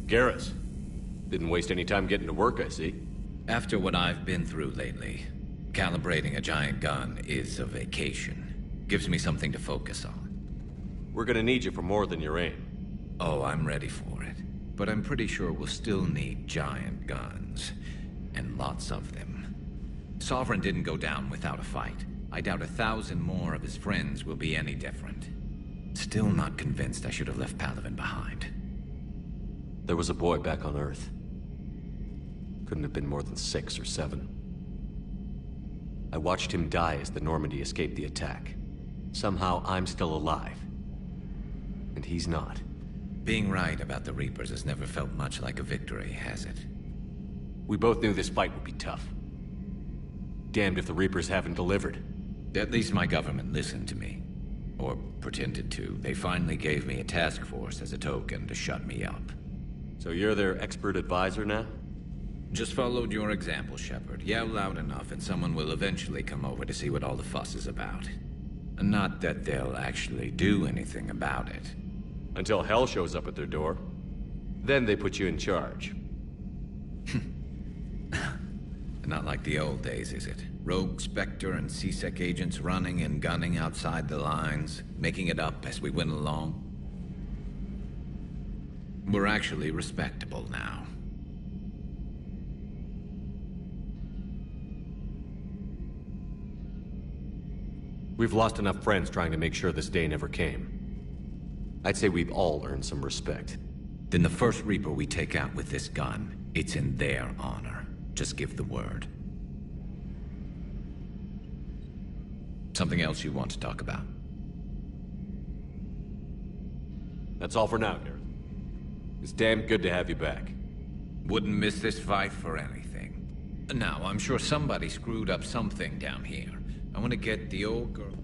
Garrus. Didn't waste any time getting to work, I see. After what I've been through lately, calibrating a giant gun is a vacation. Gives me something to focus on. We're gonna need you for more than your aim. Oh, I'm ready for it. But I'm pretty sure we'll still need giant guns. And lots of them. Sovereign didn't go down without a fight. I doubt 1,000 more of his friends will be any different. Still not convinced I should have left Palaven behind. There was a boy back on Earth. Couldn't have been more than 6 or 7. I watched him die as the Normandy escaped the attack. Somehow I'm still alive. And he's not. Being right about the Reapers has never felt much like a victory, has it? We both knew this fight would be tough. Damned if the Reapers haven't delivered. At least my government listened to me. Or pretended to. They finally gave me a task force as a token to shut me up. So you're their expert advisor now? Just followed your example, Shepard. Yell loud enough and someone will eventually come over to see what all the fuss is about. Not that they'll actually do anything about it. Until hell shows up at their door. Then they put you in charge. Not like the old days, is it? Rogue Spectre and C-Sec agents running and gunning outside the lines, making it up as we went along. We're actually respectable now. We've lost enough friends trying to make sure this day never came. I'd say we've all earned some respect. Then the first Reaper we take out with this gun, it's in their honor. Just give the word. Something else you want to talk about? That's all for now, Garrus. It's damn good to have you back. Wouldn't miss this fight for anything. Now, I'm sure somebody screwed up something down here. I want to get the old girl...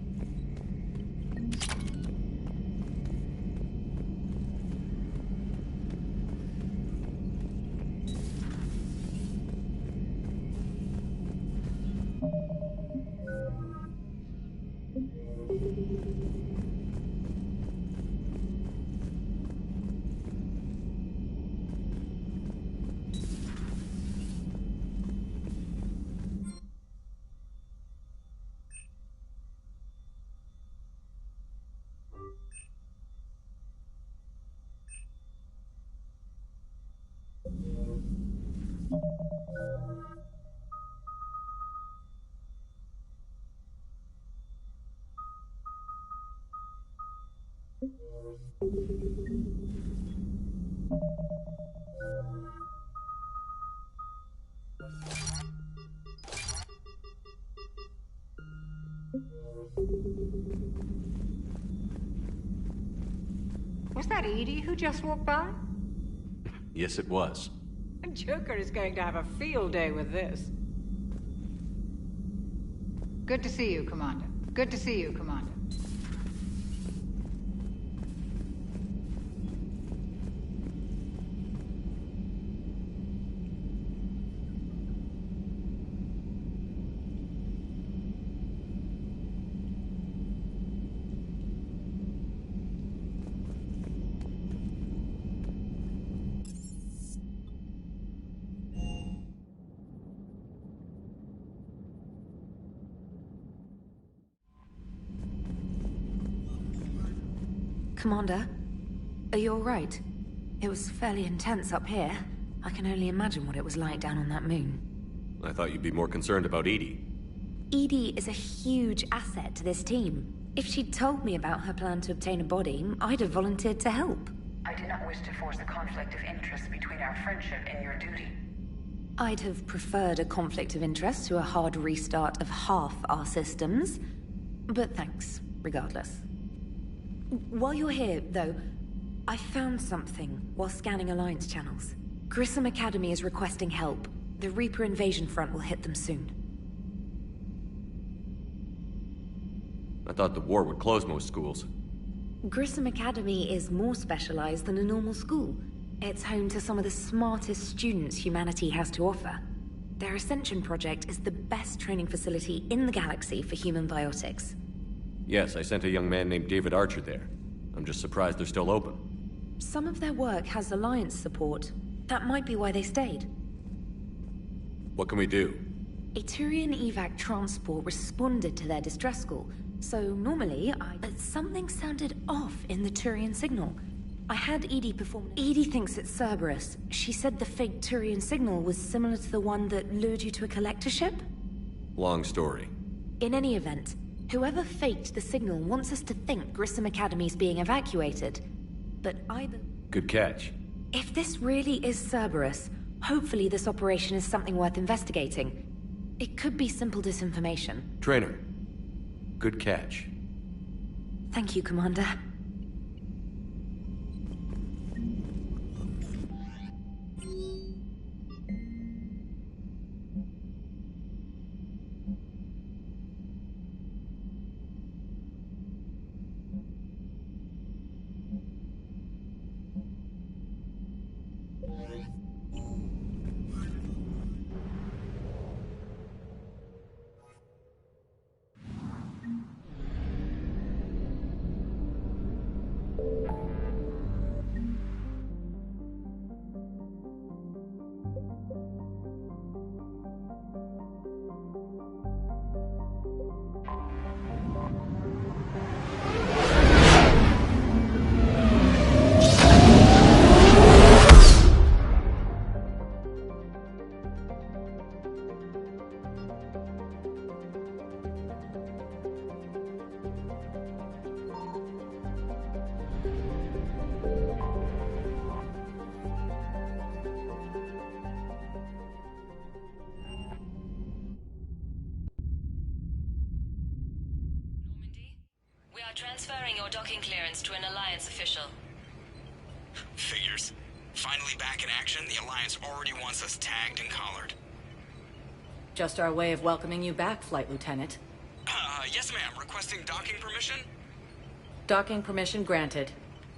Was that Edie who just walked by? Yes, it was. Joker is going to have a field day with this. Good to see you, Commander. Good to see you, Commander. Commander, are you all right? It was fairly intense up here. I can only imagine what it was like down on that moon. I thought you'd be more concerned about Edie. Edie is a huge asset to this team. If she'd told me about her plan to obtain a body, I'd have volunteered to help. I do not wish to force a conflict of interest between our friendship and your duty. I'd have preferred a conflict of interest to a hard restart of half our systems. But thanks, regardless. While you're here, though, I found something while scanning Alliance channels. Grissom Academy is requesting help. The Reaper invasion front will hit them soon. I thought the war would close most schools. Grissom Academy is more specialized than a normal school. It's home to some of the smartest students humanity has to offer. Their Ascension project is the best training facility in the galaxy for human biotics. Yes, I sent a young man named David Archer there. I'm just surprised they're still open. Some of their work has Alliance support. That might be why they stayed. What can we do? A Turian evac transport responded to their distress call, so normally But something sounded off in the Turian signal. I had Edie perform. Edie thinks it's Cerberus. She said the fake Turian signal was similar to the one that lured you to a collector ship? Long story. In any event, whoever faked the signal wants us to think Grissom Academy's being evacuated. But Good catch. if this really is Cerberus, hopefully this operation is something worth investigating. It could be simple disinformation. Trainer. Good catch. Thank you, Commander. Transferring your docking clearance to an Alliance official. Figures. Finally back in action, the Alliance already wants us tagged and collared. Just our way of welcoming you back, Flight Lieutenant. Yes ma'am. Requesting docking permission? Docking permission granted.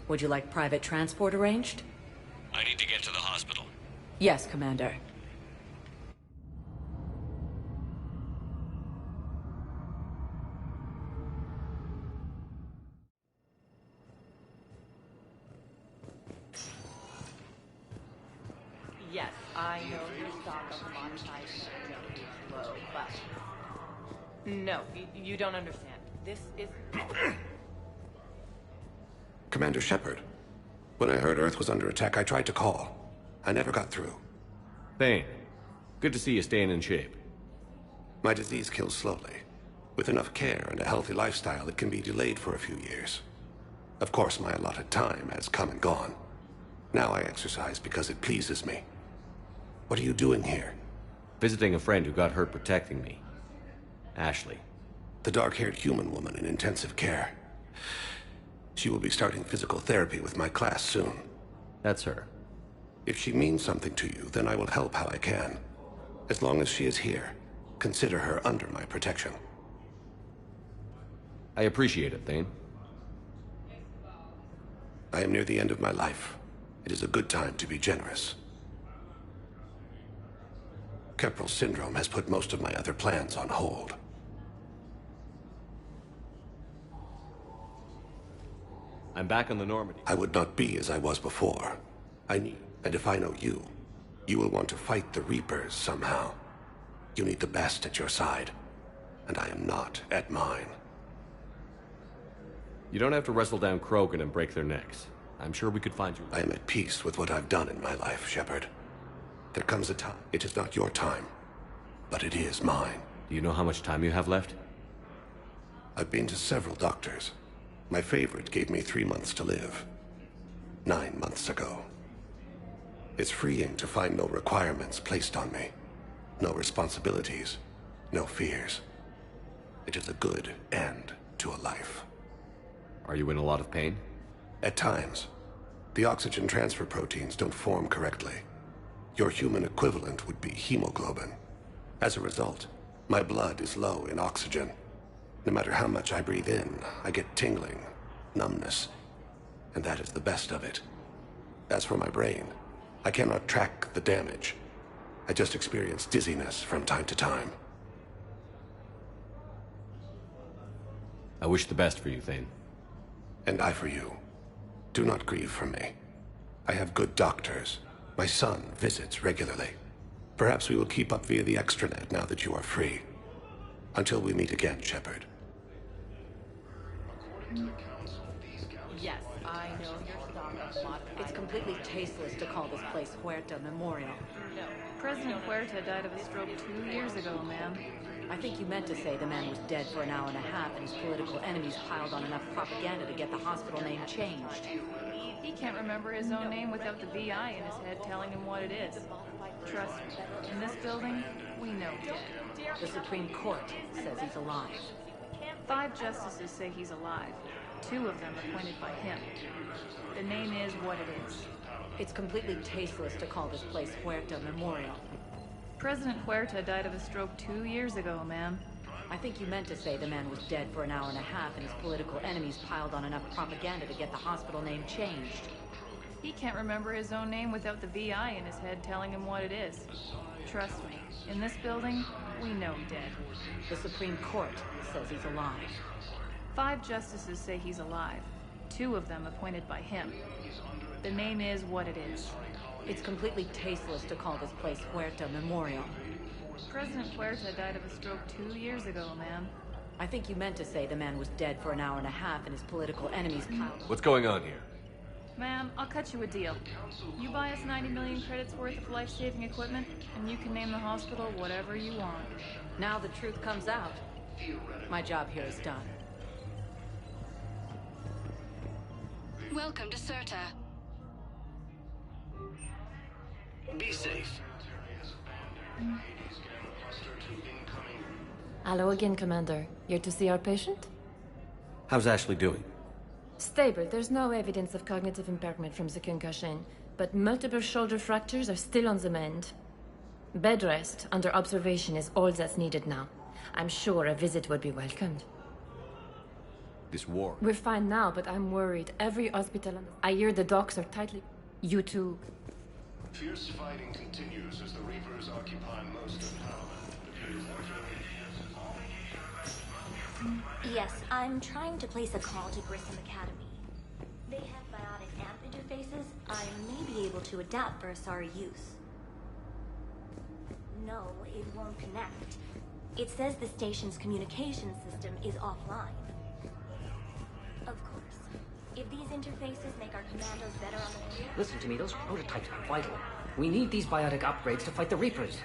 Would you like private transport arranged? I need to get to the hospital. Yes, Commander. Yes, I know your stock of commoditized technology is low, but... No, you don't understand. This is... Commander Shepard. When I heard Earth was under attack, I tried to call. I never got through. Thane. Good to see you staying in shape. My disease kills slowly. With enough care and a healthy lifestyle, it can be delayed for a few years. Of course, my allotted time has come and gone. Now I exercise because it pleases me. What are you doing here? Visiting a friend who got hurt protecting me. Ashley. The dark-haired human woman in intensive care. She will be starting physical therapy with my class soon. That's her. If she means something to you, then I will help how I can. As long as she is here, consider her under my protection. I appreciate it, Thane. I am near the end of my life. It is a good time to be generous. Keppel syndrome has put most of my other plans on hold. I'm back on the Normandy. I would not be as I was before. And if I know you, you will want to fight the Reapers somehow. You need the best at your side, and I am not at mine. You don't have to wrestle down Krogan and break their necks. I'm sure we could find you. I am at peace with what I've done in my life, Shepard. There comes a time. It is not your time, but it is mine. Do you know how much time you have left? I've been to several doctors. My favorite gave me 3 months to live. 9 months ago. It's freeing to find no requirements placed on me. No responsibilities. No fears. It is a good end to a life. Are you in a lot of pain? At times. The oxygen transfer proteins don't form correctly. Your human equivalent would be hemoglobin. As a result, my blood is low in oxygen. No matter how much I breathe in, I get tingling, numbness, and that is the best of it. As for my brain, I cannot track the damage. I just experience dizziness from time to time. I wish the best for you, Thane. And I for you. Do not grieve for me. I have good doctors. My son visits regularly. Perhaps we will keep up via the extranet now that you are free. Until we meet again, Shepard. Yes, I know your stock of modified... It's completely tasteless to call this place Huerta Memorial. No. President Huerta died of a stroke 2 years ago, ma'am. I think you meant to say the man was dead for an hour and a half and his political enemies piled on enough propaganda to get the hospital name changed. He can't remember his own name without the VI in his head telling him what it is. Trust me, in this building, we know dead. The Supreme Court says he's alive. 5 justices say he's alive. 2 of them appointed by him. The name is what it is. It's completely tasteless to call this place Huerta Memorial. President Huerta died of a stroke 2 years ago, ma'am. I think you meant to say the man was dead for an hour and a half and his political enemies piled on enough propaganda to get the hospital name changed. He can't remember his own name without the VI in his head telling him what it is. Trust me, in this building, we know dead. The Supreme Court says he's alive. 5 justices say he's alive. 2 of them appointed by him. The name is what it is. It's completely tasteless to call this place Huerta Memorial. President Huerta died of a stroke 2 years ago, ma'am. I think you meant to say the man was dead for an hour and a half and his political enemies piled... What's going on here? Ma'am, I'll cut you a deal. You buy us 90 million credits worth of life-saving equipment, and you can name the hospital whatever you want. Now the truth comes out. My job here is done. Welcome to Serta. Be safe. Hello again, Commander. Here to see our patient? How's Ashley doing? Stable. There's no evidence of cognitive impairment from the concussion, but multiple shoulder fractures are still on the mend. Bed rest under observation is all that's needed now. I'm sure a visit would be welcomed. This war. We're fine now, but I'm worried. Every hospital... I hear the docks are tightly... You too. Fierce fighting continues as the Reapers occupy most of Yes, I'm trying to place a call to Grissom Academy. They have biotic amp interfaces I may be able to adapt for Asari use. No, it won't connect. It says the station's communication system is offline. Of course. If these interfaces make our commandos better on the field... Listen to me, those prototypes are vital. We need these biotic upgrades to fight the Reapers.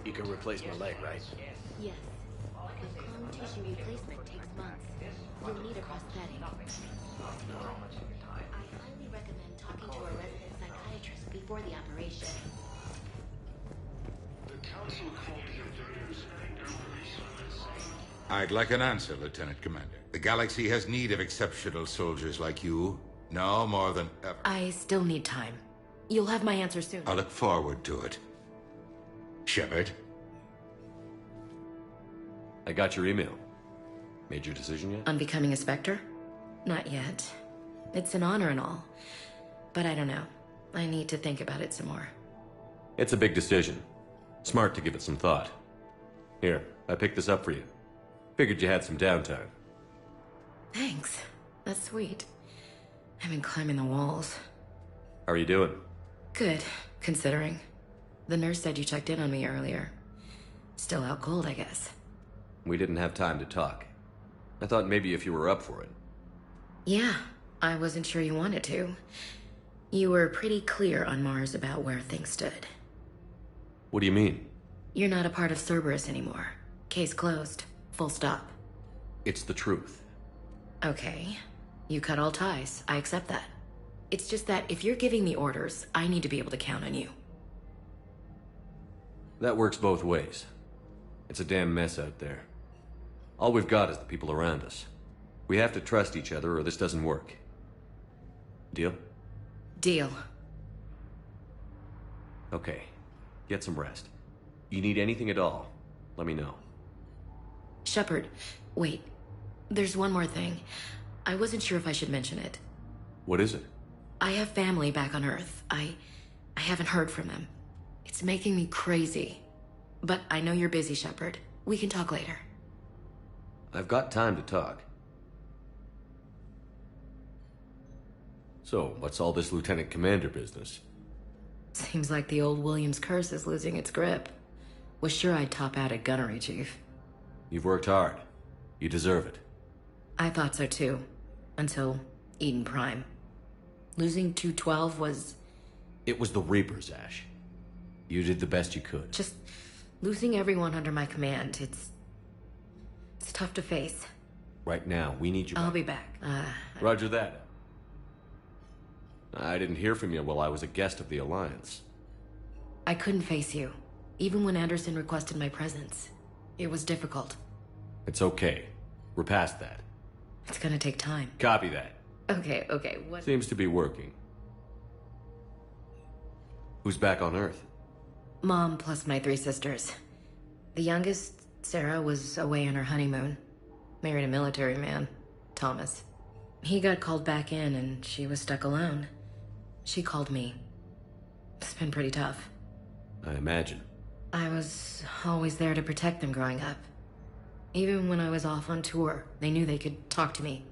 You can replace my leg, right? Yes. But clone tissue replacement takes months. You'll need a prosthetic. I highly recommend talking to a resident psychiatrist before the operation. The Council called the invaders Emperors. I'd like an answer, Lieutenant Commander. The galaxy has need of exceptional soldiers like you, now more than ever. I still need time. You'll have my answer soon. I look forward to it. Shepard? I got your email. Made your decision yet? On becoming a Spectre? Not yet. It's an honor and all. But I don't know. I need to think about it some more. It's a big decision. Smart to give it some thought. Here, I picked this up for you. Figured you had some downtime. Thanks. That's sweet. I've been climbing the walls. How are you doing? Good, considering. The nurse said you checked in on me earlier. Still out cold, I guess. We didn't have time to talk. I thought maybe if you were up for it. Yeah, I wasn't sure you wanted to. You were pretty clear on Mars about where things stood. What do you mean? You're not a part of Cerberus anymore. Case closed. Full stop. It's the truth. Okay. You cut all ties. I accept that. It's just that if you're giving me orders, I need to be able to count on you. That works both ways. It's a damn mess out there. All we've got is the people around us. We have to trust each other or this doesn't work. Deal? Deal. Okay. Get some rest. You need anything at all, let me know. Shepard, wait. There's one more thing. I wasn't sure if I should mention it. What is it? I have family back on Earth. I haven't heard from them. It's making me crazy. But I know you're busy, Shepard. We can talk later. I've got time to talk. So, what's all this Lieutenant Commander business? Seems like the old Williams curse is losing its grip. Was sure I'd top out at gunnery, Chief. You've worked hard. You deserve it. I thought so too. Until Eden Prime. Losing 212 was... It was the Reapers, Ash. You did the best you could. Just losing everyone under my command. It's tough to face. Right now, we need you back. I'll be back. Roger that. I didn't hear from you while I was a guest of the Alliance. I couldn't face you. Even when Anderson requested my presence. It was difficult. It's okay. We're past that. It's gonna take time. Copy that. Okay, what? Seems to be working. Who's back on Earth? Mom plus my 3 sisters. The youngest, Sarah, was away on her honeymoon. Married a military man, Thomas. He got called back in and she was stuck alone. She called me. It's been pretty tough. I imagine. I was always there to protect them growing up. Even when I was off on tour, they knew they could talk to me.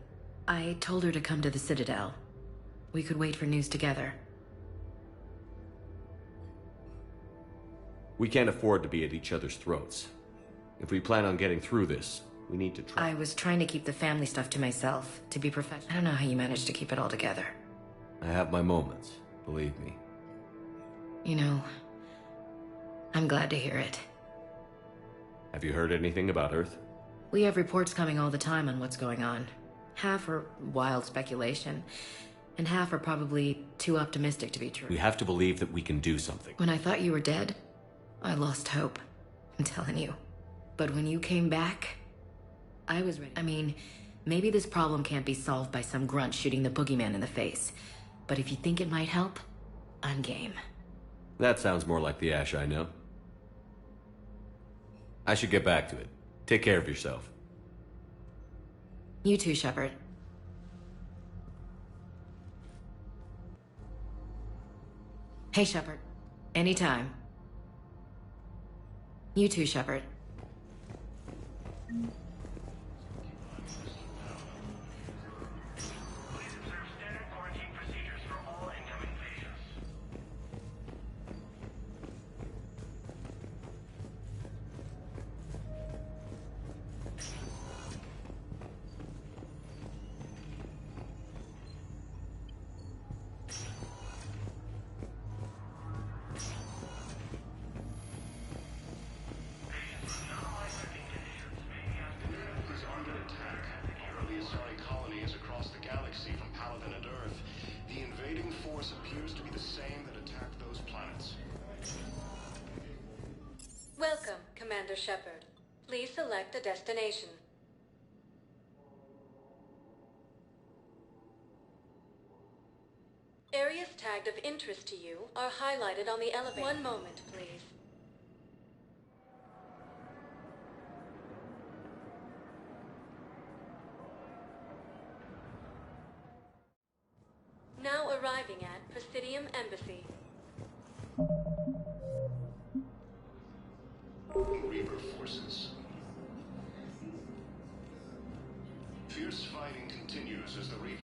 I told her to come to the Citadel. We could wait for news together. We can't afford to be at each other's throats. If we plan on getting through this, we need to try. I was trying to keep the family stuff to myself, to be professional. I don't know how you managed to keep it all together. I have my moments, believe me. You know, I'm glad to hear it. Have you heard anything about Earth? We have reports coming all the time on what's going on. Half are wild speculation, and half are probably too optimistic to be true. We have to believe that we can do something. When I thought you were dead, I lost hope. I'm telling you. But when you came back, I was ready. I mean, maybe this problem can't be solved by some grunt shooting the boogeyman in the face. But if you think it might help, I'm game. That sounds more like the Ash I know. I should get back to it. Take care of yourself. You too, Shepard. Hey, Shepard. Anytime. You too, Shepard. Welcome, Commander Shepard. Please select a destination. Areas tagged of interest to you are highlighted on the elevator. One moment, please. Now arriving at Presidium Embassy. Reaper forces. Fierce fighting continues as the Reaper